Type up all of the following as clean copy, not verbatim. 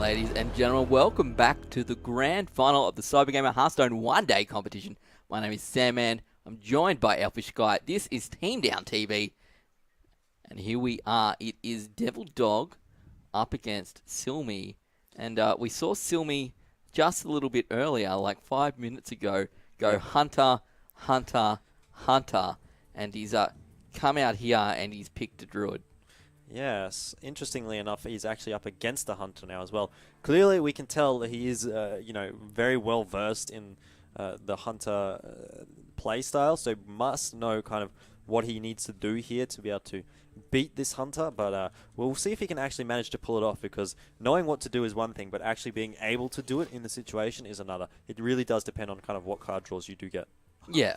Ladies and gentlemen, welcome back to the grand final of the Cybergamer Hearthstone one-day competition. My name is Shaman. I'm joined by Elfish Guy. This is Team Down TV. And here we are. It is DevilDog up against Cilmi. And we saw Cilmi just a little bit earlier, like 5 minutes ago, go Hunter, Hunter, Hunter. And he's come out here and he's picked a Druid. Yes, interestingly enough, he's actually up against the Hunter now as well. Clearly, we can tell that he is, very well versed in the Hunter play style, so must know kind of what he needs to do here to be able to beat this Hunter. But we'll see if he can actually manage to pull it off, because knowing what to do is one thing, but actually being able to do it in the situation is another. It really does depend on kind of what card draws you do get. Yeah.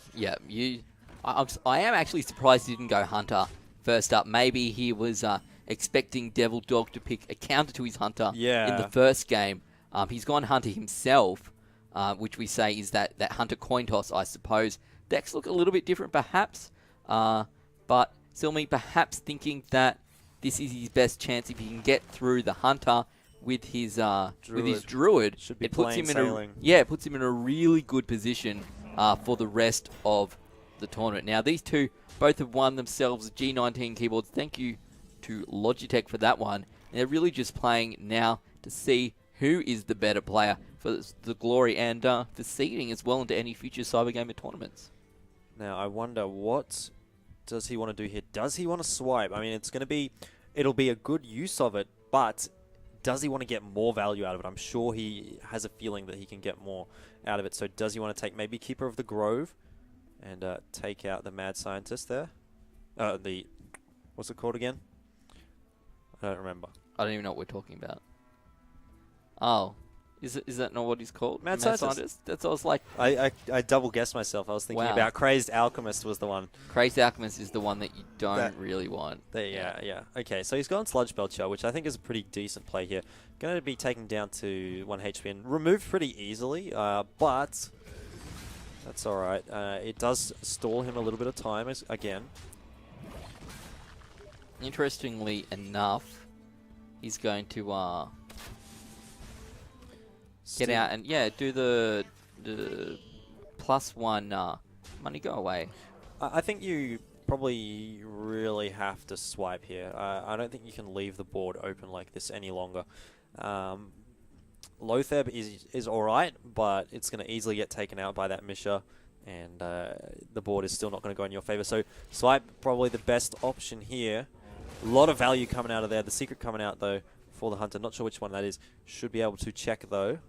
I am actually surprised he didn't go Hunter first up. Maybe he was expecting DevilDog to pick a counter to his Hunter in the first game. He's gone Hunter himself, which we say is that Hunter coin toss, I suppose. Decks look a little bit different, perhaps. But Cilmi perhaps thinking that this is his best chance if he can get through the Hunter with his Druid. Should be it puts him sailing. it puts him in a really good position for the rest of the tournament. Now, these two both have won themselves G19 keyboards. Thank you to Logitech for that one. And they're really just playing now to see who is the better player for the glory and for seeding as well into any future Cybergamer tournaments. Now, I wonder, what does he want to do here? Does he want to swipe? I mean, it'll be a good use of it, but does he want to get more value out of it? I'm sure he has a feeling that he can get more out of it. So does he want to take maybe Keeper of the Grove and take out the Mad Scientist there? What's it called again? I don't remember. I don't even know what we're talking about. Oh, is that not what he's called? Mad Scientist? That's what I was like. I double guessed myself. I was thinking about Crazed Alchemist was the one. Crazed Alchemist is the one that you don't really want. Yeah. Okay, so he's gone Sludge Belcher, which I think is a pretty decent play here. Going to be taken down to 1 HP and removed pretty easily, but that's all right. It does stall him a little bit of time again. Interestingly enough, he's going to get out and do the +1 money go away. I think you probably really have to swipe here. I don't think you can leave the board open like this any longer. Lotheb is alright, but it's going to easily get taken out by that Misha, and the board is still not going to go in your favor. So swipe, probably the best option here. A lot of value coming out of there. The secret coming out, though, for the Hunter. Not sure which one that is. Should be able to check, though.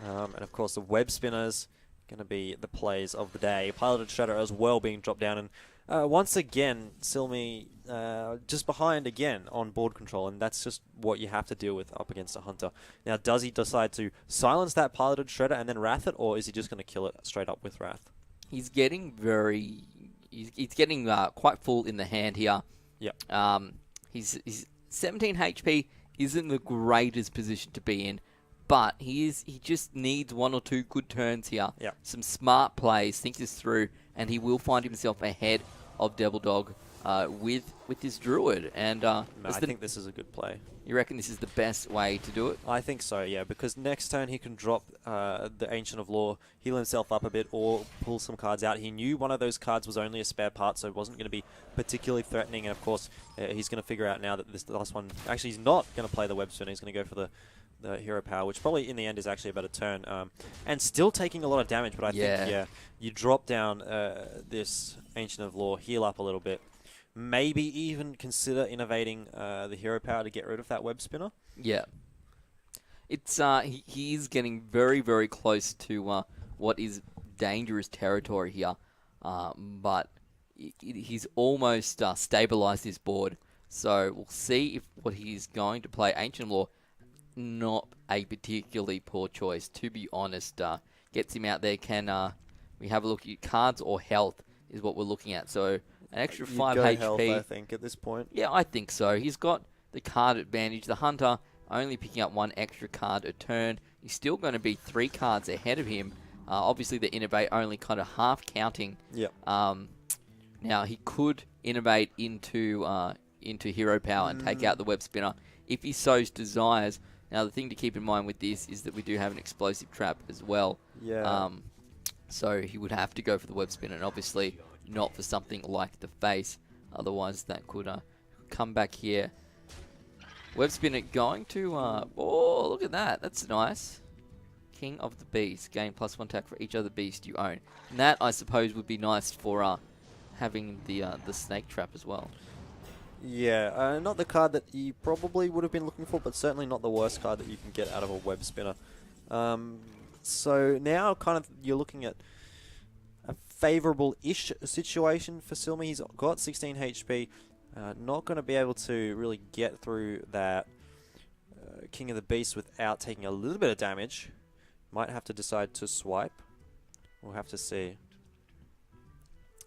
And, of course, the web spinners going to be the plays of the day. Piloted Shredder as well being dropped down. And once again, Cilmi just behind again on board control. And that's just what you have to deal with up against a Hunter. Now, does he decide to silence that Piloted Shredder and then Wrath it? Or is he just going to kill it straight up with Wrath? He's getting He's getting quite full in the hand here. Yep. He's 17 HP isn't the greatest position to be in, but he just needs 1 or 2 good turns here. Yep. Some smart plays, think this through, and he will find himself ahead of DevilDog with his Druid. And I think this is a good play. You reckon this is the best way to do it? I think so, yeah, because next turn he can drop the Ancient of Law, heal himself up a bit, or pull some cards out. He knew one of those cards was only a spare part, so it wasn't going to be particularly threatening. And, of course, he's going to figure out now that this last one... Actually, he's not going to play the Web Spinner. He's going to go for the Hero Power, which probably in the end is actually a better turn. And still taking a lot of damage, but I think, you drop down this Ancient of Law, heal up a little bit. Maybe even consider innovating the Hero Power to get rid of that Web Spinner. Yeah. It's he is getting very, very close to what is dangerous territory here. But he's almost stabilized this board. So we'll see what he's going to play. Ancient Law, not a particularly poor choice, to be honest. Gets him out there. Can we have a look at cards or health is what we're looking at. So an extra 5 HP. Health, I think, at this point. Yeah, I think so. He's got the card advantage. The Hunter only picking up 1 extra card a turn. He's still going to be 3 cards ahead of him. Obviously, the Innovate only kind of half counting. Yep. Now, he could innovate into Hero Power and take out the Web Spinner if he so desires. Now, the thing to keep in mind with this is that we do have an explosive trap as well. Yeah. So he would have to go for the web spinner, and obviously not for something like the face. Otherwise, that could come back here. Web spinner going to... oh, look at that. That's nice. King of the Beast. Gain +1 attack for each other beast you own. And that, I suppose, would be nice for having the snake trap as well. Yeah, not the card that you probably would have been looking for, but certainly not the worst card that you can get out of a web spinner. So now kind of you're looking at a favourable-ish situation for Cilmi. He's got 16 HP. Not going to be able to really get through that King of the Beast without taking a little bit of damage. Might have to decide to swipe. We'll have to see.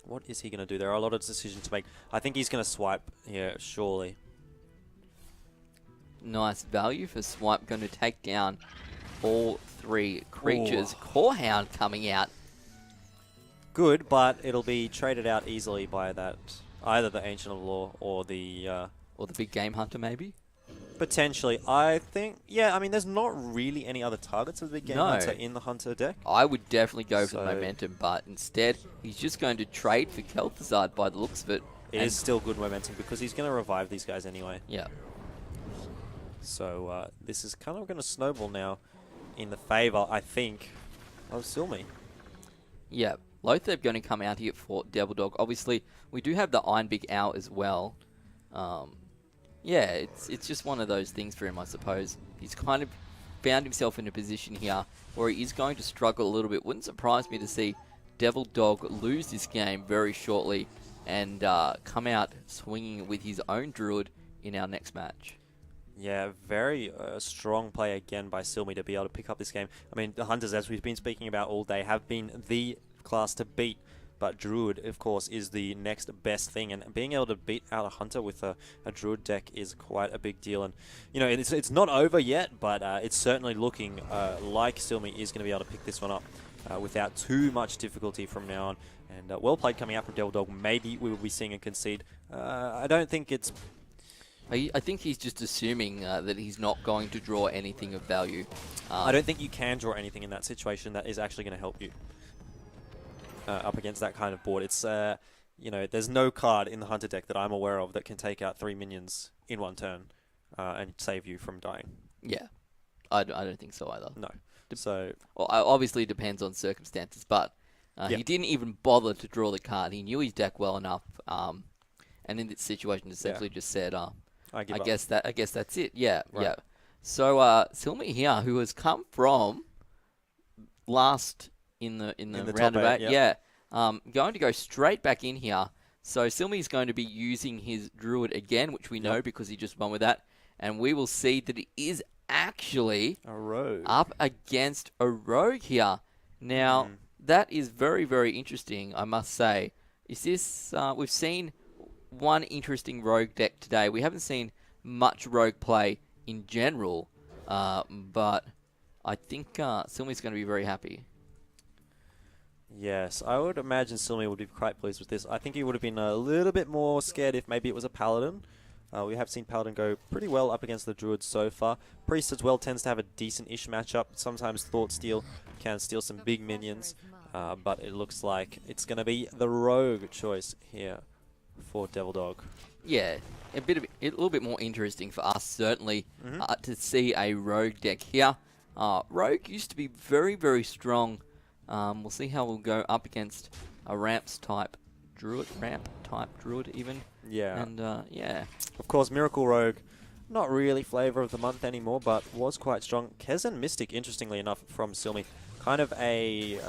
What is he going to do? There are a lot of decisions to make. I think he's going to swipe here, surely. Nice value for swipe. Going to take down all 3 creatures. Corehound coming out. Good, but it'll be traded out easily by that either the Ancient of Law or the big game hunter, maybe. Potentially, I think. Yeah, I mean, there's not really any other targets of the big game hunter in the hunter deck. I would definitely go for the momentum, but instead he's just going to trade for Kel'Thuzad by the looks of it. It is still good momentum because he's going to revive these guys anyway. Yeah. So this is kind of going to snowball now in the favour, I think, of Cilmi. Yeah. Lothar going to come out here for DevilDog. Obviously, we do have the Iron Big Owl as well. Yeah, it's just one of those things for him, I suppose. He's kind of found himself in a position here where he is going to struggle a little bit. Wouldn't surprise me to see DevilDog lose this game very shortly and come out swinging with his own Druid in our next match. Yeah, very strong play again by Cilmi to be able to pick up this game. I mean, the Hunters, as we've been speaking about all day, have been the class to beat. But Druid, of course, is the next best thing, and being able to beat out a Hunter with a Druid deck is quite a big deal. And you know, it's not over yet, but it's certainly looking like Cilmi is going to be able to pick this one up without too much difficulty from now on. And well played coming out from DevilDog. Maybe we will be seeing a concede. I don't think it's... I think he's just assuming that he's not going to draw anything of value. I don't think you can draw anything in that situation that is actually going to help you. Up against that kind of board. It's, you know, there's no card in the Hunter deck that I'm aware of that can take out 3 minions in one turn and save you from dying. Yeah, I don't think so either. No. So, well, obviously it depends on circumstances, but he didn't even bother to draw the card. He knew his deck well enough, and in this situation essentially just said, I guess that's it. Yeah, right. Yeah. So Cilmi here, who has come from last in the roundabout, going to go straight back in here. So Cilmi is going to be using his Druid again, which we know because he just won with that, and we will see that it is actually a rogue up against a rogue here. Now that is very, very interesting, I must say. Is this we've seen one interesting rogue deck today. We haven't seen much rogue play in general, but I think Cilmi's going to be very happy. Yes, I would imagine Cilmi would be quite pleased with this. I think he would have been a little bit more scared if maybe it was a Paladin. We have seen Paladin go pretty well up against the Druid so far. Priest as well tends to have a decent-ish matchup. Sometimes Thought Steal can steal some big minions, but it looks like it's going to be the rogue choice here for DevilDog. Yeah, a little bit more interesting for us, certainly, to see a rogue deck here. Rogue used to be very, very strong. We'll see how we'll go up against a ramp type Druid even. Yeah. And yeah. Of course, Miracle Rogue, not really flavor of the month anymore, but was quite strong. Kezen Mystic, interestingly enough, from Cilmi, kind of a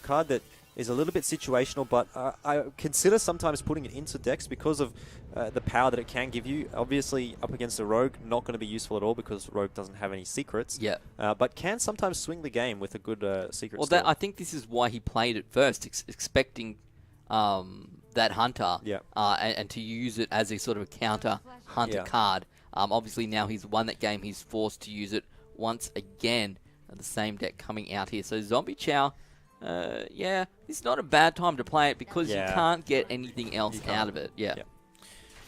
card that is a little bit situational, but I consider sometimes putting it into decks because of the power that it can give you. Obviously, up against a Rogue, not going to be useful at all because Rogue doesn't have any secrets. Yeah. But can sometimes swing the game with a good secret. Well, I think this is why he played it first, expecting that Hunter and to use it as a sort of a counter Hunter card. Obviously, now he's won that game. He's forced to use it once again. The same deck coming out here. So Zombie Chow... yeah, it's not a bad time to play it because you can't get anything else out of it. Yeah.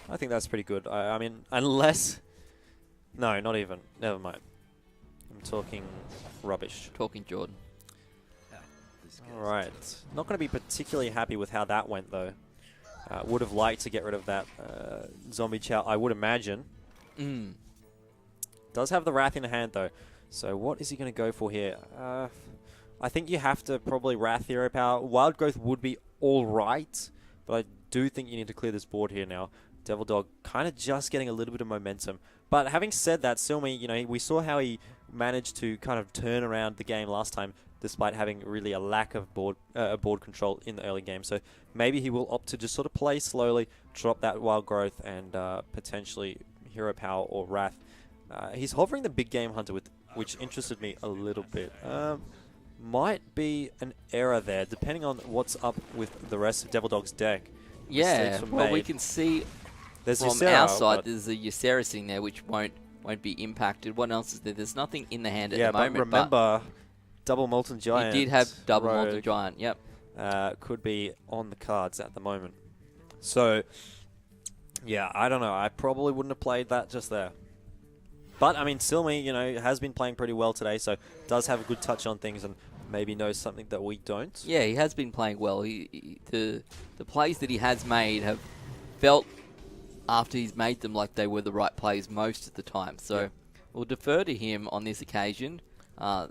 I think that's pretty good. I mean, unless... No, not even. Never mind. talking rubbish? Talking Jordan. Alright. Not going to be particularly happy with how that went, though. Would have liked to get rid of that zombie chow, I would imagine. Does have the Wrath in hand, though. So what is he going to go for here? I think you have to probably Wrath Hero Power. Wild Growth would be alright, but I do think you need to clear this board here now. DevilDog kind of just getting a little bit of momentum. But having said that, Cilmi, you know, we saw how he managed to kind of turn around the game last time, despite having really a lack of board control in the early game. So maybe he will opt to just sort of play slowly, drop that Wild Growth, and potentially Hero Power or Wrath. He's hovering the big game hunter, which interested me a little bit. Might be an error there, depending on what's up with the rest of DevilDog's deck. Yeah, well, we can see there's from Ysera, our side there's a Ysera sitting there, which won't be impacted. What else is there? There's nothing in the hand at the moment. Yeah, but remember, Double Molten Giant. He did have Double Rogue, Molten Giant, yep. Could be on the cards at the moment. So, yeah, I don't know. I probably wouldn't have played that just there. But, I mean, Cilmi, you know, has been playing pretty well today, so does have a good touch on things and maybe knows something that we don't. Yeah, he has been playing well. The plays that he has made have felt, after he's made them, like they were the right plays most of the time. So we'll defer to him on this occasion,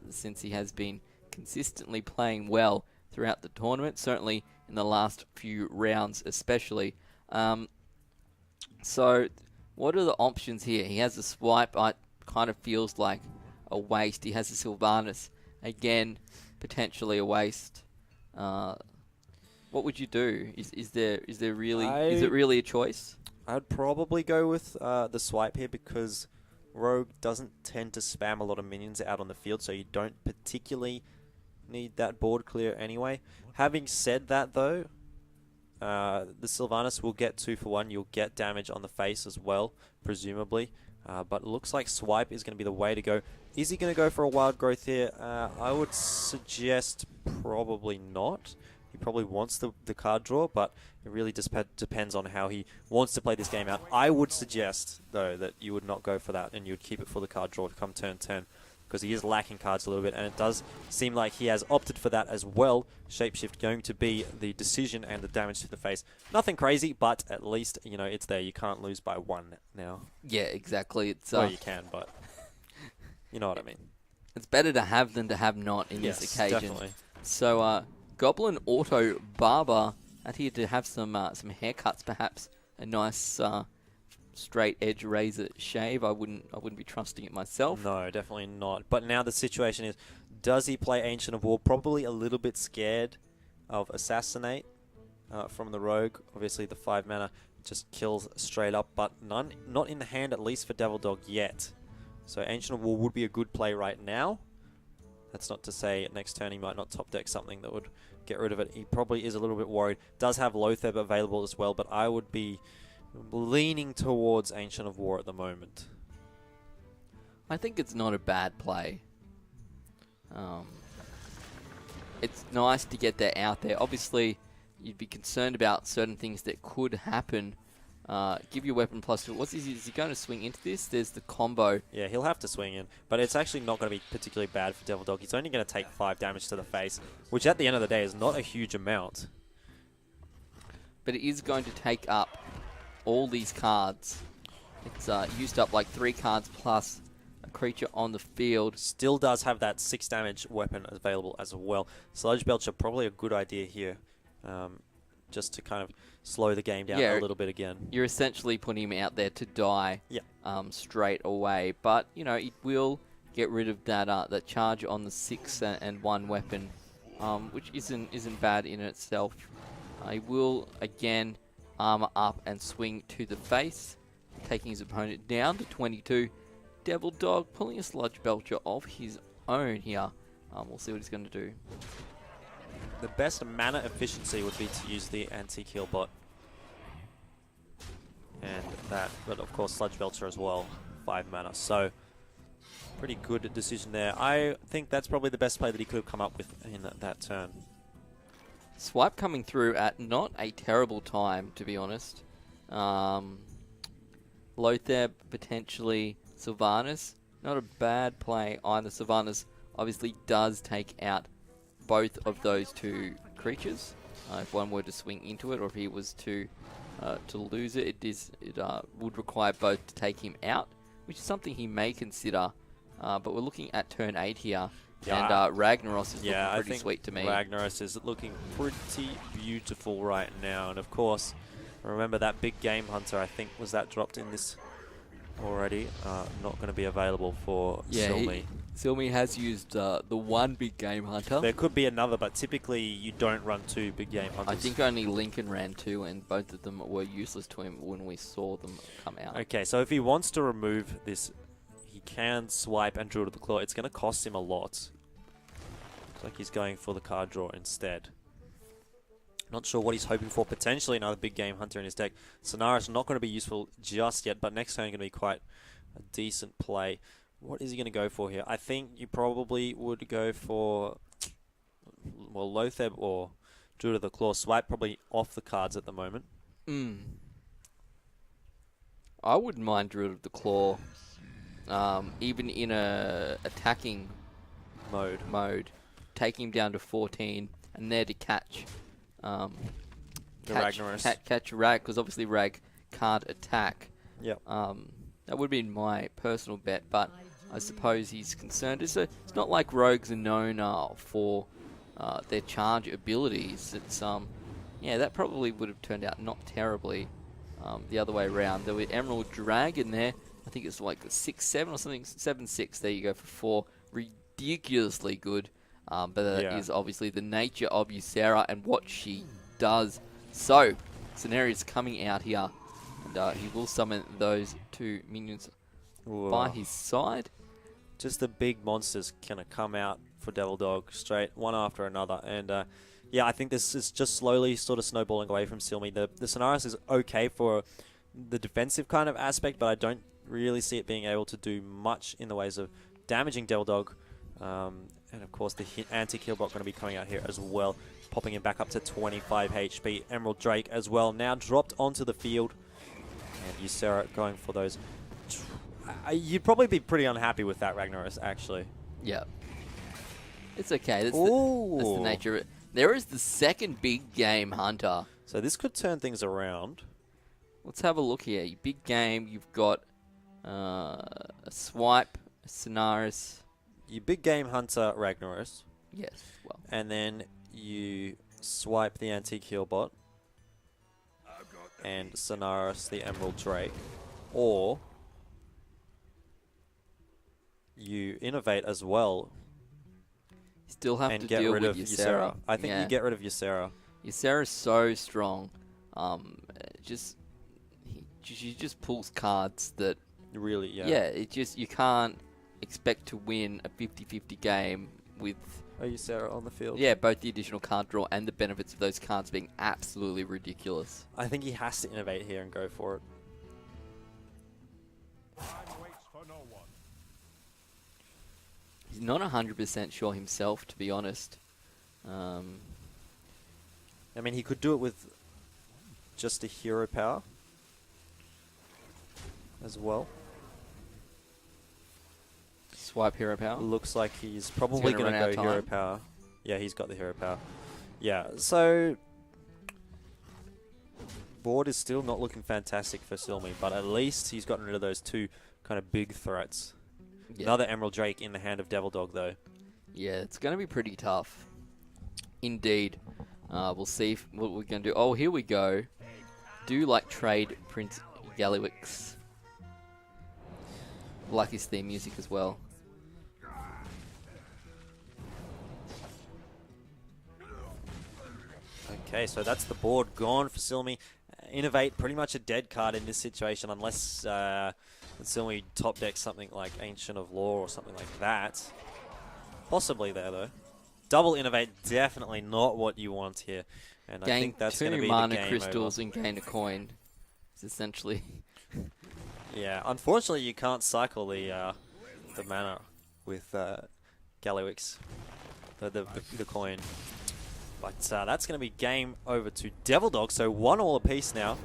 since he has been consistently playing well throughout the tournament, certainly in the last few rounds especially. So what are the options here? He has a Swipe. It kind of feels like a waste. He has a Sylvanas. Again, potentially a waste. What would you do? Is it really a choice? I'd probably go with the Swipe here because Rogue doesn't tend to spam a lot of minions out on the field, so you don't particularly need that board clear anyway. Having said that, though, the Sylvanas will get 2 for 1. You'll get damage on the face as well, presumably. But it looks like Swipe is going to be the way to go. Is he going to go for a Wild Growth here? I would suggest probably not. He probably wants the card draw, but it really just depends on how he wants to play this game out. I would suggest, though, that you would not go for that and you would keep it for the card draw to come turn 10, because he is lacking cards a little bit, and it does seem like he has opted for that as well. Shapeshift going to be the decision and the damage to the face. Nothing crazy, but at least, you know, it's there. You can't lose by 1 now. Yeah, exactly. It's well, you can, but you know what I mean. It's better to have than to have not in this occasion. Definitely. So, Goblin Auto Barber out here to have some haircuts, perhaps a nice straight edge razor shave. I wouldn't be trusting it myself. No, definitely not. But now the situation is, does he play Ancient of War? Probably a little bit scared of Assassinate from the Rogue. Obviously, the 5 mana just kills straight up, but not in the hand, at least for DevilDog yet. So Ancient of War would be a good play right now. That's not to say next turn he might not top deck something that would get rid of it. He probably is a little bit worried. Does have Lotheb available as well, but I would be leaning towards Ancient of War at the moment. I think it's not a bad play. It's nice to get that out there. Obviously, you'd be concerned about certain things that could happen. Give your weapon +2. Is he going to swing into this? There's the combo. Yeah, he'll have to swing in, but it's actually not going to be particularly bad for DevilDog. He's only going to take 5 damage to the face, which at the end of the day is not a huge amount. But it is going to take up all these cards. It's used up like 3 cards plus a creature on the field. Still does have that 6 damage weapon available as well. Sludge Belcher, probably a good idea here. Just to kind of slow the game down a little bit again. You're essentially putting him out there to die straight away. But, you know, it will get rid of that charge on the 6 and 1 weapon, which isn't bad in itself. He will, again, armor up and swing to the face, taking his opponent down to 22. DevilDog pulling a Sludge Belcher of his own here. We'll see what he's going to do. The best mana efficiency would be to use the anti-kill bot. And that, but of course Sludge Belcher as well, 5 mana. So, pretty good decision there. I think that's probably the best play that he could have come up with in that turn. Swipe coming through at not a terrible time, to be honest. Lotheb, potentially Sylvanas. Not a bad play either. Sylvanas obviously does take out both of those two creatures. If one were to swing into it, or if he was to lose it, it would require both to take him out, which is something he may consider. But we're looking at turn 8 here, and Ragnaros is looking pretty sweet to me. Ragnaros is looking pretty beautiful right now, and of course, remember that big game hunter. I think was that dropped in this already. Not going to be available for Cilmi. Cilmi has used the one big game hunter. There could be another, but typically you don't run 2 big game hunters. I think only Lincoln ran 2, and both of them were useless to him when we saw them come out. Okay, so if he wants to remove this, he can swipe and Druid of the Claw. It's going to cost him a lot. Looks like he's going for the card draw instead. Not sure what he's hoping for. Potentially another big game hunter in his deck. Sonaris not going to be useful just yet, but next turn going to be quite a decent play. What is he going to go for here? I think you probably would go for, well, Lotheb or Druid of the Claw. Swipe probably off the cards at the moment. I wouldn't mind Druid of the Claw, even in a attacking mode. Take him down to 14, and there to catch Ragnaros. Catch Rag, because obviously Rag can't attack. Yep. That would be my personal bet, but I suppose he's concerned. It's not like rogues are known for their charge abilities. It's that probably would have turned out not terribly the other way around. There were Emerald Dragon there. I think it's like 6-7 or something. 7-6. There you go for 4. Ridiculously good. But that is obviously the nature of Ysera and what she does. So, Scenario's coming out here, and he will summon those 2 minions by his side. Just the big monsters kind of come out for DevilDog straight, one after another. And I think this is just slowly sort of snowballing away from Cilmi. The Sonaris is okay for the defensive kind of aspect, but I don't really see it being able to do much in the ways of damaging DevilDog. And of course, the anti-kill bot going to be coming out here as well, popping him back up to 25 HP. Emerald Drake as well, now dropped onto the field. And Ysera going for those. You'd probably be pretty unhappy with that, Ragnaros, actually. Yeah. It's okay. That's the nature of it. There is the second big game hunter. So this could turn things around. Let's have a look here. Big game, you've got a Swipe, a Sonaris. You big game hunter Ragnaros. Yes, well. And then you swipe the anti-kill bot. And Sonaris the Emerald Drake. Or you innovate as well. You still have to deal with Ysera. I think you get rid of Ysera. Ysera's so strong. She just pulls cards that really, you can't expect to win a 50-50 game with Ysera on the field. Yeah, both the additional card draw and the benefits of those cards being absolutely ridiculous. I think he has to innovate here and go for it. He's not 100% sure himself, to be honest. I mean, he could do it with just a hero power as well. Swipe hero power? Looks like he's probably going to go hero power. Yeah, he's got the hero power. Yeah, so board is still not looking fantastic for Cilmi, but at least he's gotten rid of those 2 kind of big threats. Yeah. Another Emerald Drake in the hand of DevilDog, though. Yeah, it's going to be pretty tough. Indeed. We'll see what we're going to do. Oh, here we go. Do like trade Prince Gallywix. Like his theme music as well. Okay, so that's the board gone for Cilmi. Innovate, pretty much a dead card in this situation, unless Cilmi top decks something like Ancient of Lore or something like that. Possibly there, though. Double Innovate, definitely not what you want here. And I think that's going to be the game over. Gain 2 mana crystals and gain a coin. It's essentially... Yeah, unfortunately you can't cycle the mana with Gallywix, the coin. But that's going to be game over to DevilDog. So 1-1 apiece now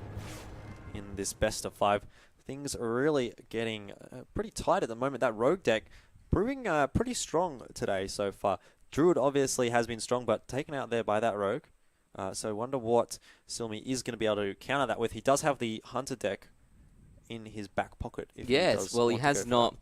in this best of 5. things are really getting pretty tight at the moment. That rogue deck proving pretty strong today so far. Druid obviously has been strong, but taken out there by that rogue. So I wonder what Cilmi is going to be able to counter that with. He does have the Hunter deck in his back pocket. Yes, well, he has not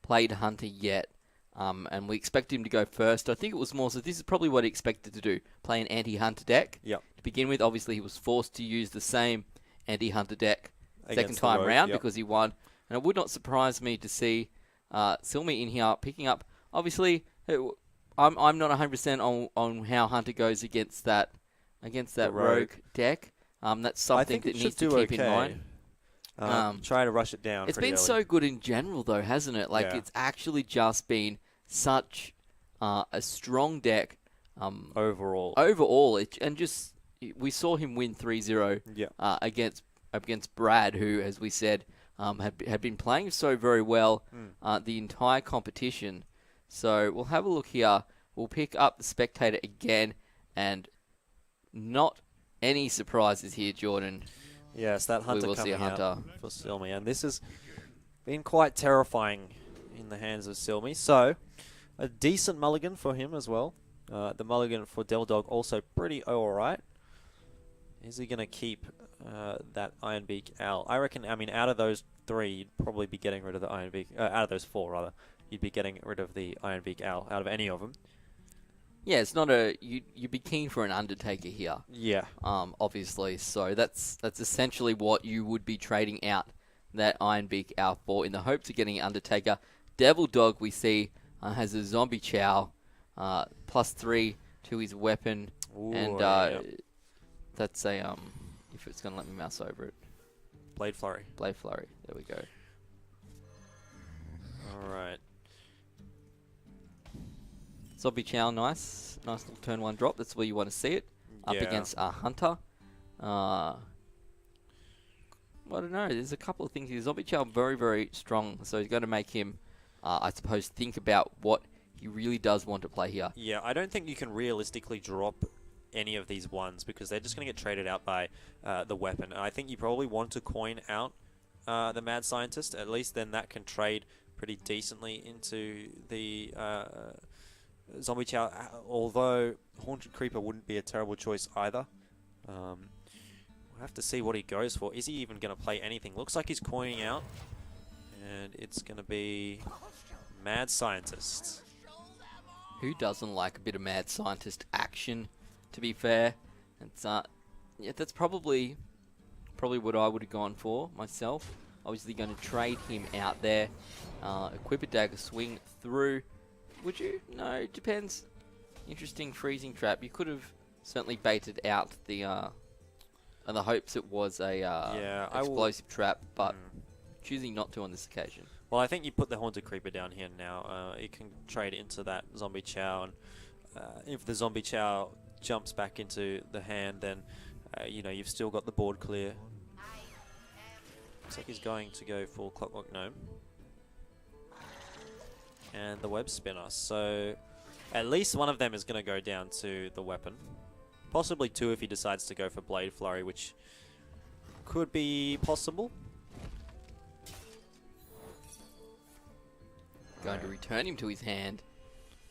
played Hunter yet, and we expect him to go first. I think it was more so this is probably what he expected to do, play an anti-Hunter deck. Yep. To begin with, obviously he was forced to use the same anti-Hunter deck second Against time the rogue, round yep. because he won. And it would not surprise me to see Cilmi in here picking up. Obviously, I'm not 100% on how Hunter goes against that rogue deck. That's something that needs to keep in mind. Try to rush it down. It's been so good in general, though, hasn't it? Like, it's actually just been such a strong deck overall. We saw him win 3-0 against Brad, who, as we said, had been playing so very well the entire competition. So we'll have a look here. We'll pick up the Spectator again, and not any surprises here, Jordan. Yes, that Hunter we will coming see a Hunter out for Cilmi, and this has been quite terrifying in the hands of Cilmi. So, a decent mulligan for him as well. The mulligan for DevilDog also pretty alright. Is he going to keep that Ironbeak Owl? I reckon, out of those three, you'd probably be getting rid of the Ironbeak... out of those four, rather. You'd be getting rid of the Ironbeak Owl out of any of them. Yeah, it's not a... You'd be keen for an Undertaker here. Yeah. Obviously. So that's essentially what you would be trading out that Ironbeak Owl for in the hopes of getting an Undertaker. DevilDog, we see, has a Zombie Chow, +3 to his weapon. Ooh, and yeah. That's a... if it's going to let me mouse over it. Blade Flurry. Blade Flurry. There we go. Alright. Zombie Chow, nice little turn 1 drop. That's where you want to see it. Up against Hunter. I don't know. There's a couple of things here. Zombie Chow very, very strong. So he's going to make him, I suppose, think about what he really does want to play here. Yeah, I don't think you can realistically drop any of these ones because they're just going to get traded out by the weapon. And I think you probably want to coin out the Mad Scientist. At least then that can trade pretty decently into the... Zombie Chow, although Haunted Creeper wouldn't be a terrible choice either. We'll have to see what he goes for. Is he even going to play anything? Looks like he's coining out. And it's going to be Mad Scientist. Who doesn't like a bit of Mad Scientist action, to be fair? It's, that's probably what I would have gone for myself. Obviously going to trade him out there. Equip a dagger, swing through. Would you? No, it depends. Interesting freezing trap. You could have certainly baited out the hopes it was a explosive trap, but choosing not to on this occasion. Well, I think you put the Haunted Creeper down here now. It can trade into that Zombie Chow, and if the Zombie Chow jumps back into the hand, then you've still got the board clear. Looks like he's going to go for Clockwork Gnome. And the Web Spinner. So at least one of them is going to go down to the weapon. Possibly two if he decides to go for Blade Flurry, which could be possible. Going to return him to his hand.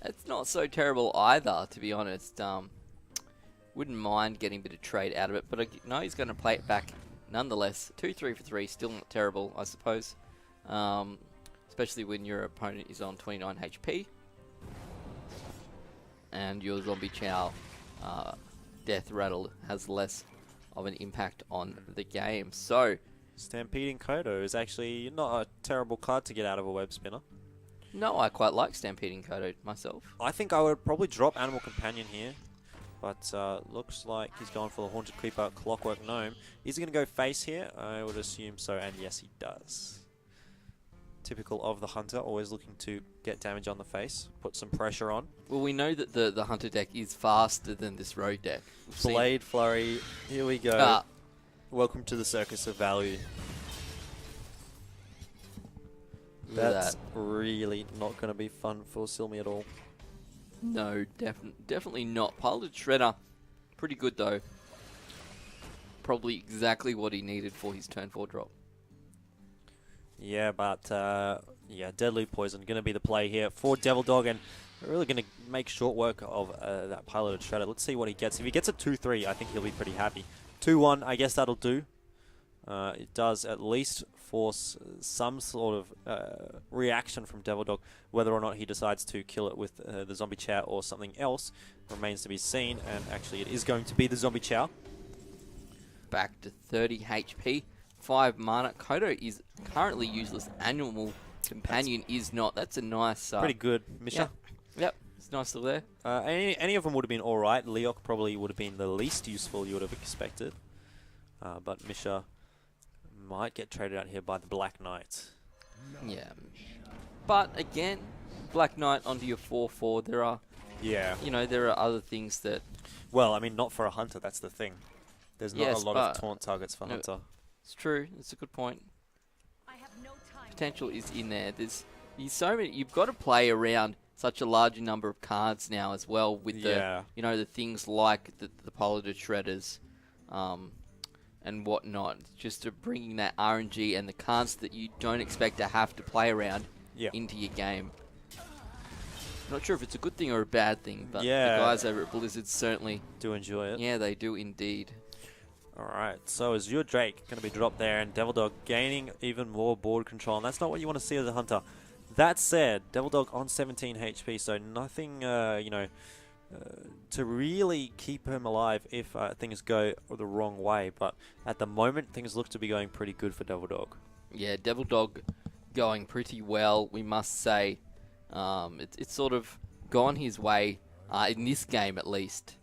That's not so terrible either, to be honest. Wouldn't mind getting a bit of trade out of it, but no, he's going to play it back nonetheless. 2-3 for 3, still not terrible, I suppose. Especially when your opponent is on 29 HP. And your Zombie Chow Death Rattle has less of an impact on the game. So, Stampeding Kodo is actually not a terrible card to get out of a Web Spinner. No, I quite like Stampeding Kodo myself. I think I would probably drop Animal Companion here. But looks like he's gone for the Haunted Creeper, Clockwork Gnome. Is he going to go face here? I would assume so, and yes, he does. Typical of the Hunter, always looking to get damage on the face, put some pressure on. Well, we know that the Hunter deck is faster than this Rogue deck. Blade Flurry, here we go. Welcome to the circus of value. That's really not going to be fun for Cilmi at all. No, definitely not. Piloted Shredder, pretty good though. Probably exactly what he needed for his turn 4 drop. Yeah, but yeah, Deadly Poison going to be the play here for DevilDog, and we're really going to make short work of that piloted Shredder. Let's see what he gets. If he gets a 2-3, I think he'll be pretty happy. 2-1, I guess that'll do. It does at least force some sort of reaction from DevilDog. Whether or not he decides to kill it with the Zombie Chow or something else remains to be seen, and actually it is going to be the Zombie Chow. Back to 30 HP, 5 mana. Kodo is currently useless. Animal Companion is not. That's a nice... pretty good, Misha. Yep, it's nice still there. Any of them would have been alright. Leok probably would have been the least useful you would have expected. But Misha might get traded out here by the Black Knight. Yeah. But again, Black Knight onto your 4/4. There are... Yeah. You know, there are other things that... Well, I mean, not for a Hunter, that's the thing. There's not a lot of taunt targets for Hunter. It's true. It's a good point. Potential is in there. There's so many. You've got to play around such a large number of cards now as well with the the things like the piloted shredders, and whatnot. Just to bringing that RNG and the cards that you don't expect to have to play around into your game. Not sure if it's a good thing or a bad thing, but the guys over at Blizzard certainly do enjoy it. Yeah, they do indeed. Alright, so Azure Drake going to be dropped there, and DevilDog gaining even more board control, and that's not what you want to see as a Hunter. That said, DevilDog on 17 HP, so nothing, to really keep him alive if things go the wrong way, but at the moment, things look to be going pretty good for DevilDog. Yeah, DevilDog going pretty well, we must say. It's sort of gone his way, in this game at least.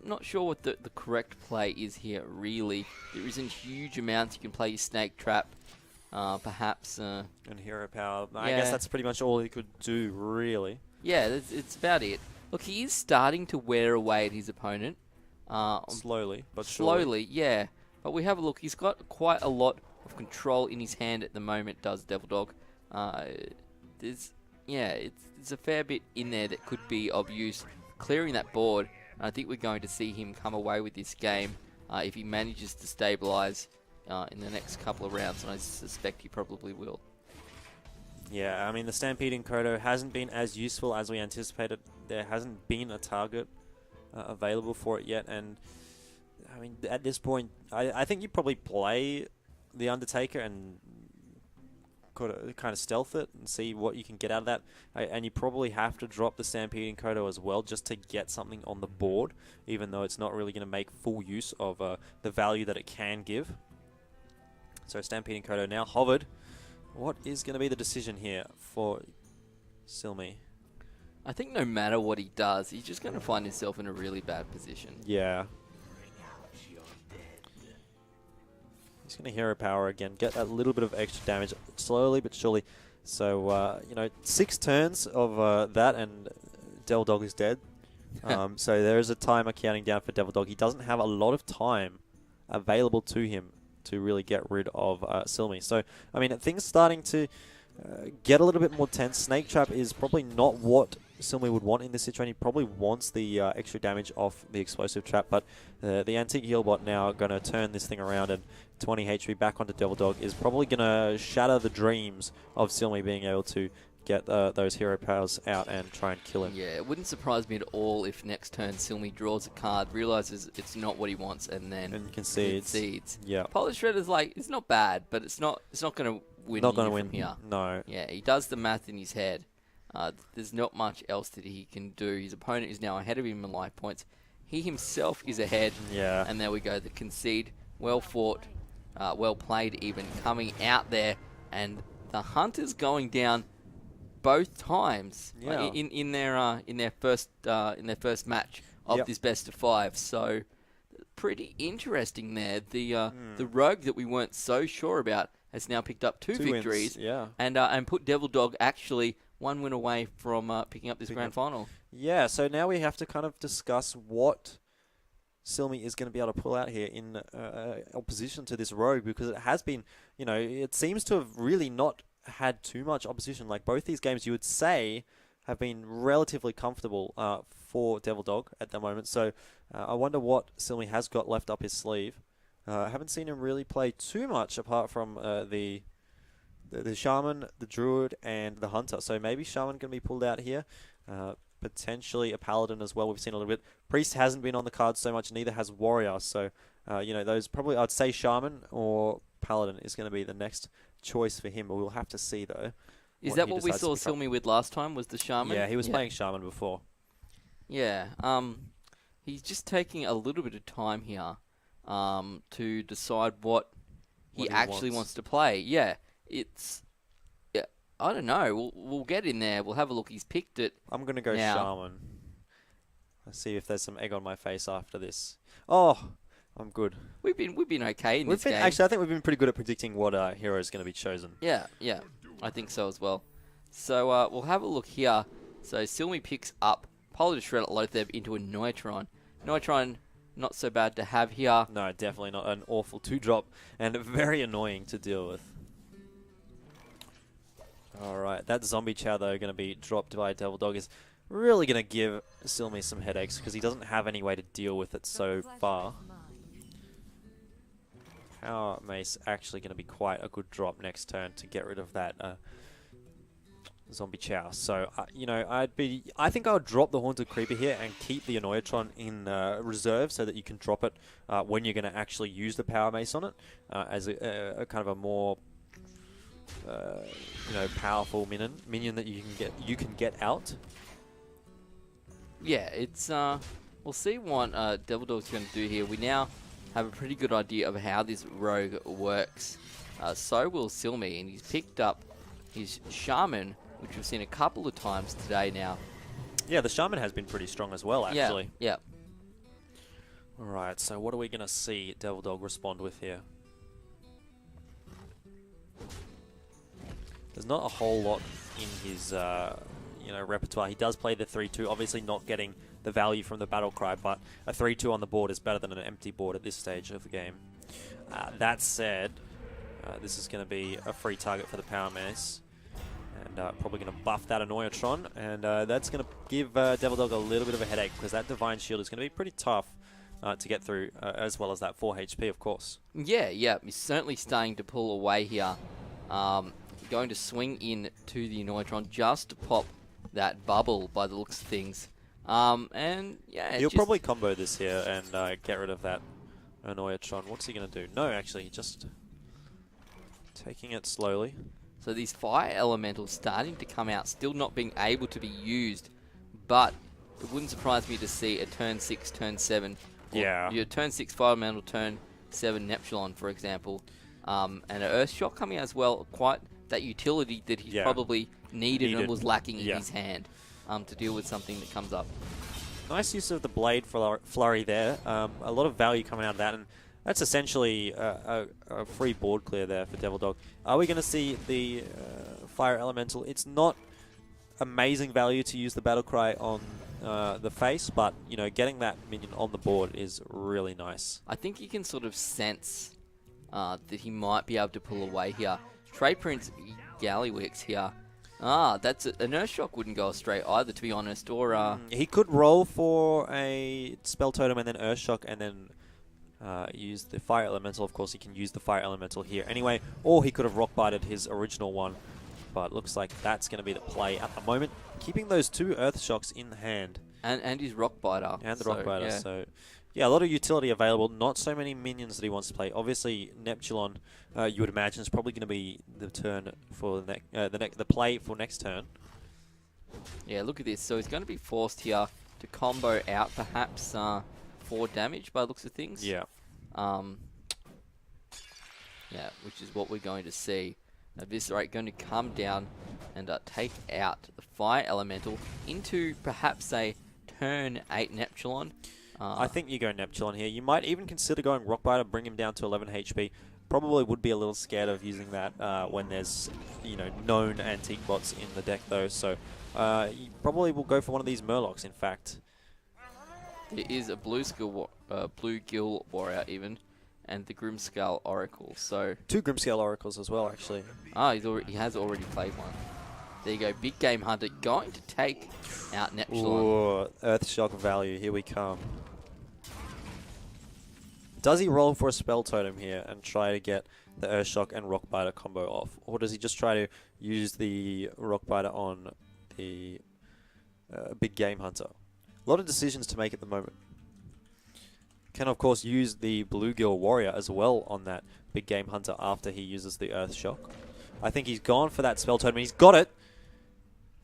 Not sure what the correct play is here, really. There isn't huge amounts. You can play your Snake Trap, perhaps. And Hero Power. I guess that's pretty much all he could do, really. Yeah, it's about it. Look, he is starting to wear away at his opponent. Slowly, but slowly, yeah. But we have a look. He's got quite a lot of control in his hand at the moment, does DevilDog. There's a fair bit in there that could be of use. Clearing that board, and I think we're going to see him come away with this game if he manages to stabilize in the next couple of rounds, and I suspect he probably will. Yeah, I mean, the Stampeding Kodo hasn't been as useful as we anticipated. There hasn't been a target available for it yet, and I mean, at this point, I think you probably play the Undertaker and kind of stealth it and see what you can get out of that. And you probably have to drop the Stampeding Kodo as well just to get something on the board, even though it's not really going to make full use of the value that it can give. So Stampeding Kodo now hovered. What is going to be the decision here for Cilmi? I think no matter what he does, he's just going to find himself in a really bad position. Yeah. He's going to Hero Power again, get a little bit of extra damage, slowly but surely. So, 6 turns of that, and DevilDog is dead. So there is a timer counting down for DevilDog. He doesn't have a lot of time available to him to really get rid of Cilmi. So, I mean, things starting to get a little bit more tense. Snake Trap is probably not what Cilmi would want in this situation. He probably wants the extra damage off the Explosive Trap, but the Antique Heal Bot now going to turn this thing around, and 20 HP back onto DevilDog is probably going to shatter the dreams of Cilmi being able to get those hero powers out and try and kill him. Yeah, it wouldn't surprise me at all if next turn Cilmi draws a card, realizes it's not what he wants, and then concedes. Yeah. Polish Shredder's like, it's not bad, but it's not going to win. Not going to win from here. No. Yeah, he does the math in his head. There's not much else that he can do. His opponent is now ahead of him in life points. He himself is ahead. Yeah. And there we go. The concede, well fought, well played, even coming out there, and the Hunter's going down both times in their first match of this best of 5. So pretty interesting there. The Rogue that we weren't so sure about has now picked up 2 victories. And put DevilDog actually 1 win away from picking up this grand final. Yeah, so now we have to kind of discuss what Cilmi is going to be able to pull out here in opposition to this Rogue, because it has been, it seems to have really not had too much opposition. Like, both these games, you would say, have been relatively comfortable for DevilDog at the moment. So I wonder what Cilmi has got left up his sleeve. I haven't seen him really play too much apart from the the Shaman, the Druid, and the Hunter. So maybe Shaman going to be pulled out here. Potentially a Paladin as well. We've seen a little bit. Priest hasn't been on the card so much, neither has Warrior. So, you know, those probably, I'd say Shaman or Paladin is going to be the next choice for him. But we'll have to see, though. Is that what we saw Cilmi with last time, was the Shaman? Yeah, he was playing Shaman before. Yeah. He's just taking a little bit of time here to decide what he actually wants to play. Yeah, it's... Yeah, I don't know. We'll get in there. We'll have a look. He's picked it. I'm going to go Shaman. Let's see if there's some egg on my face after this. Oh, I'm good. We've been okay in this game. Actually, I think we've been pretty good at predicting what hero is going to be chosen. Yeah, I think so as well. So we'll have a look here. So Cilmi picks up Polar Shred Lotheb into a Neutron. Neutron, not so bad to have here. No, definitely not. An awful 2-drop and very annoying to deal with. Alright, that Zombie Chow, though, going to be dropped by DevilDog is really going to give Cilmi some headaches because he doesn't have any way to deal with it so far. Power Mace actually going to be quite a good drop next turn to get rid of that Zombie Chow. So, you know, I think I would drop the Haunted Creeper here and keep the Annoyatron in reserve so that you can drop it when you're going to actually use the Power Mace on it as a kind of a more you know, powerful minion that you can get out. Yeah, it's we'll see what DevilDog's going to do here. We now have a pretty good idea of how this rogue works. So will Cilmi, and he's picked up his Shaman, which we've seen a couple of times today now. Yeah, the Shaman has been pretty strong as well, actually. Yeah. Alright, so what are we going to see DevilDog respond with here? There's not a whole lot in his you know, repertoire. He does play the 3-2, obviously not getting the value from the battle cry, but a 3-2 on the board is better than an empty board at this stage of the game. That said, this is going to be a free target for the Power Mace, and probably going to buff that Annoyatron, and that's going to give DevilDog a little bit of a headache because that Divine Shield is going to be pretty tough to get through, as well as that 4 HP, of course. Yeah, he's certainly starting to pull away here. Going to swing in to the Annoyatron just to pop that bubble by the looks of things. And yeah, he'll probably combo this here and get rid of that Annoyatron. What's he going to do? No, actually, just taking it slowly. So these Fire Elementals starting to come out, still not being able to be used, but it wouldn't surprise me to see a turn 6, turn 7. Yeah. Your turn 6 Fire Elemental, turn 7 Neptulon, for example. And an Earthshock coming out as well, quite that utility that he probably needed and was lacking in his hand to deal with something that comes up. Nice use of the Blade Flurry there. A lot of value coming out of that, and that's essentially a free board clear there for DevilDog. Are we going to see the Fire Elemental? It's not amazing value to use the Battle Cry on the face, but you know, getting that minion on the board is really nice. I think you can sort of sense that he might be able to pull away here. Trade Prince Gallywix here. That's an Earthshock wouldn't go astray either, to be honest. Or he could roll for a Spell Totem and then Earthshock and then use the Fire Elemental. Of course, he can use the Fire Elemental here anyway, or he could have Rock Bited his original one. But looks like that's going to be the play at the moment, keeping those 2 Earthshocks in hand. And his Rock Biter. And the Rock Biter, so... Yeah, a lot of utility available. Not so many minions that he wants to play. Obviously, Neptulon, you would imagine, is probably going to be the turn for the play for next turn. Yeah, look at this. So he's going to be forced here to combo out perhaps 4 damage by the looks of things. Yeah. Yeah, which is what we're going to see. Now, Viscerate going to come down and take out the Fire Elemental into perhaps a turn 8 Neptulon. I think you go Neptulon here. You might even consider going Rockbiter, bring him down to 11 HP. Probably would be a little scared of using that when there's, you know, known antique bots in the deck though. So you probably will go for one of these Murlocs. In fact, there is a Blue Gill Warrior even, and the Grimskull Oracle. So 2 Grimskull Oracles as well, actually. He has already played one. There you go, Big Game Hunter going to take out Neptulon. Ooh, Earthshock value. Here we come. Does he roll for a Spell Totem here and try to get the Earthshock and Rockbiter combo off? Or does he just try to use the Rockbiter on the Big Game Hunter? A lot of decisions to make at the moment. Can, of course, use the Bluegill Warrior as well on that Big Game Hunter after he uses the Earthshock. I think he's gone for that Spell Totem, and he's got it!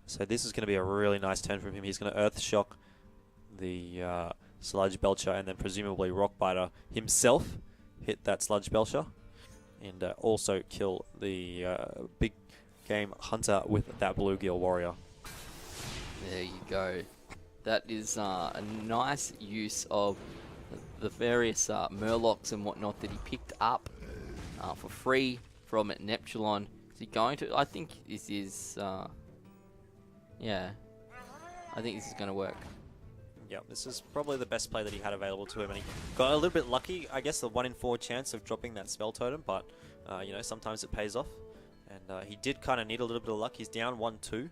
So this is going to be a really nice turn from him. He's going to Earthshock the Sludge Belcher and then presumably Rockbiter himself, hit that Sludge Belcher, and also kill the Big Game Hunter with that Bluegill Warrior. There you go. That is a nice use of the various Murlocs and whatnot that he picked up for free from Neptulon. Is he going to? I think this is... yeah. I think this is going to work. Yeah, this is probably the best play that he had available to him, and he got a little bit lucky, I guess, the 1 in 4 chance of dropping that Spell Totem, but, you know, sometimes it pays off. And he did kind of need a little bit of luck. He's down 1-2,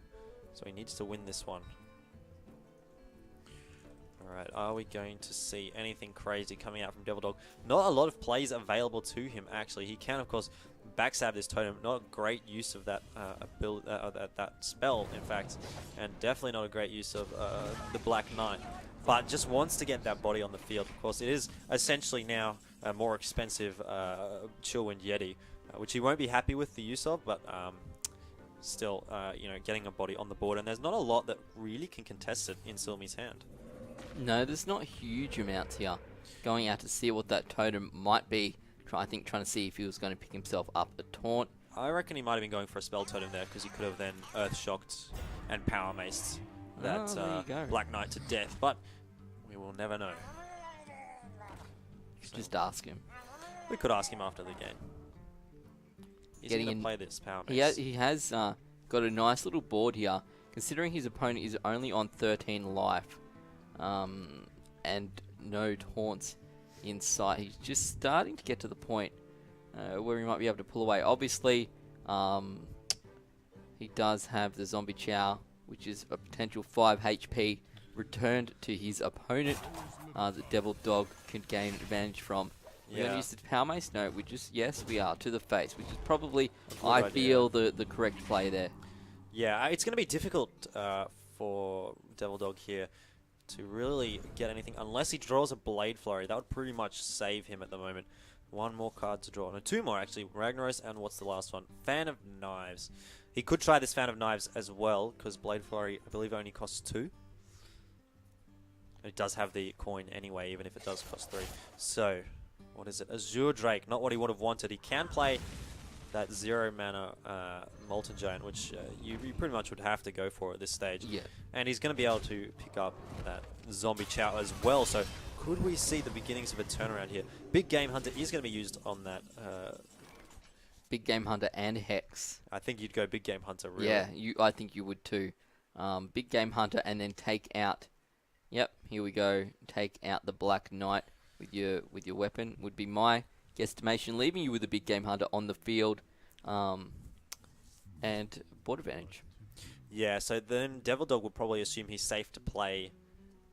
so he needs to win this one. Alright, are we going to see anything crazy coming out from DevilDog? Not a lot of plays available to him, actually. He can, of course, backstab this totem. Not a great use of that that spell, in fact. And definitely not a great use of the Black Knight. But just wants to get that body on the field. Of course, it is essentially now a more expensive Chillwind Yeti, which he won't be happy with the use of, but still, you know, getting a body on the board. And there's not a lot that really can contest it in Cilmi's hand. No, there's not huge amounts here. Going out to see what that totem might be. I think trying to see if he was going to pick himself up a taunt. I reckon he might have been going for a Spell Totem there, because he could have then Earthshocked and Power Maced that Black Knight to death, but we will never know. So just ask him. We could ask him after the game. He's going to play this Power Mace. He has got a nice little board here, considering his opponent is only on 13 life and no taunts in sight. He's just starting to get to the point where he might be able to pull away. Obviously, he does have the Zombie Chow, which is a potential 5 HP returned to his opponent that DevilDog can gain advantage from. We're going to use the Power Mace? No, yes, we are, to the face, which is probably, I feel, the correct play there. Yeah, it's going to be difficult for DevilDog here to really get anything, unless he draws a Blade Flurry. That would pretty much save him at the moment. One more card to draw. No, 2 more, actually. Ragnaros, and what's the last one? Fan of Knives. He could try this Fan of Knives as well, because Blade Flurry, I believe, only costs 2. It does have the coin anyway, even if it does cost 3. So, what is it? Azure Drake, not what he would have wanted. He can play that 0 mana Molten Giant, which you pretty much would have to go for at this stage. Yeah. And he's going to be able to pick up that Zombie Chow as well. So could we see the beginnings of a turnaround here? Big Game Hunter is going to be used on that. Big Game Hunter and Hex. I think you'd go Big Game Hunter, really. Yeah, I think you would too. Big Game Hunter and then take out... Yep, here we go. Take out the Black Knight with your weapon would be my guesstimation, leaving you with a Big Game Hunter on the field and board advantage. Yeah, so then DevilDog will probably assume he's safe to play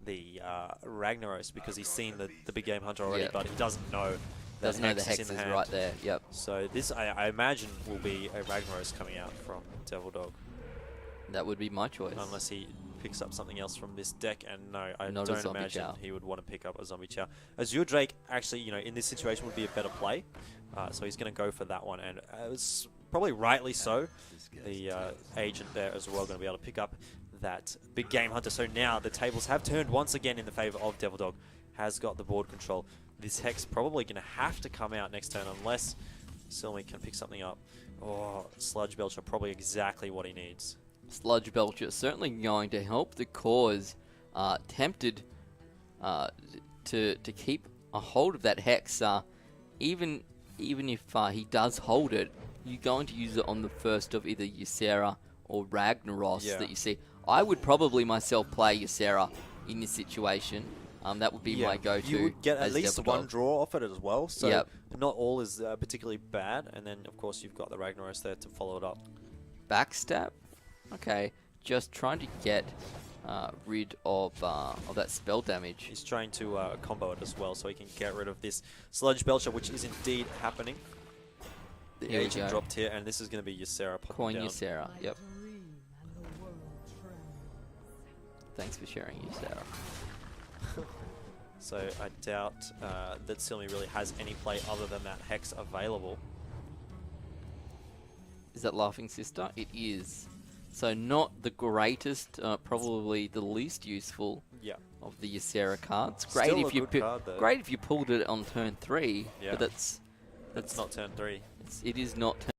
the Ragnaros because he's seen the Big Game Hunter already, but he doesn't know that the Hex is right there. Yep. So this, I imagine, will be a Ragnaros coming out from DevilDog. That would be my choice. Unless he picks up something else from this deck, and no, I Not don't imagine he would want to pick up a Zombie Chow. Azure Drake, actually, you know, in this situation would be a better play, so he's going to go for that one, and it's probably rightly so. The agent there as well going to be able to pick up that Big Game Hunter. So now the tables have turned once again in the favor of DevilDog. Has got the board control. This Hex probably going to have to come out next turn unless Cilmi can pick something up. Oh, Sludge Belcher, probably exactly what he needs. Sludge Belcher certainly going to help the cause. Tempted to keep a hold of that Hex. Even if he does hold it, you're going to use it on the first of either Ysera or Ragnaros that you see. I would probably myself play Ysera in this situation. That would be my go-to. You would get at least DevilDog. one draw off it as well, so not all is particularly bad. And then, of course, you've got the Ragnaros there to follow it up. Backstab? Okay, just trying to get rid of that spell damage. He's trying to combo it as well, so he can get rid of this Sludge Belcher, which is indeed happening. The aging dropped here, and this is going to be Ysera popping Coin down. Ysera, yep. Thanks for sharing, Ysera. So I doubt that Cilmi really has any play other than that Hex available. Is that Laughing Sister? It is. So not the greatest, probably the least useful of the Ysera cards. Great Still if a you good card, though. great if you pulled it on turn 3, but that's not turn 3. it is not turn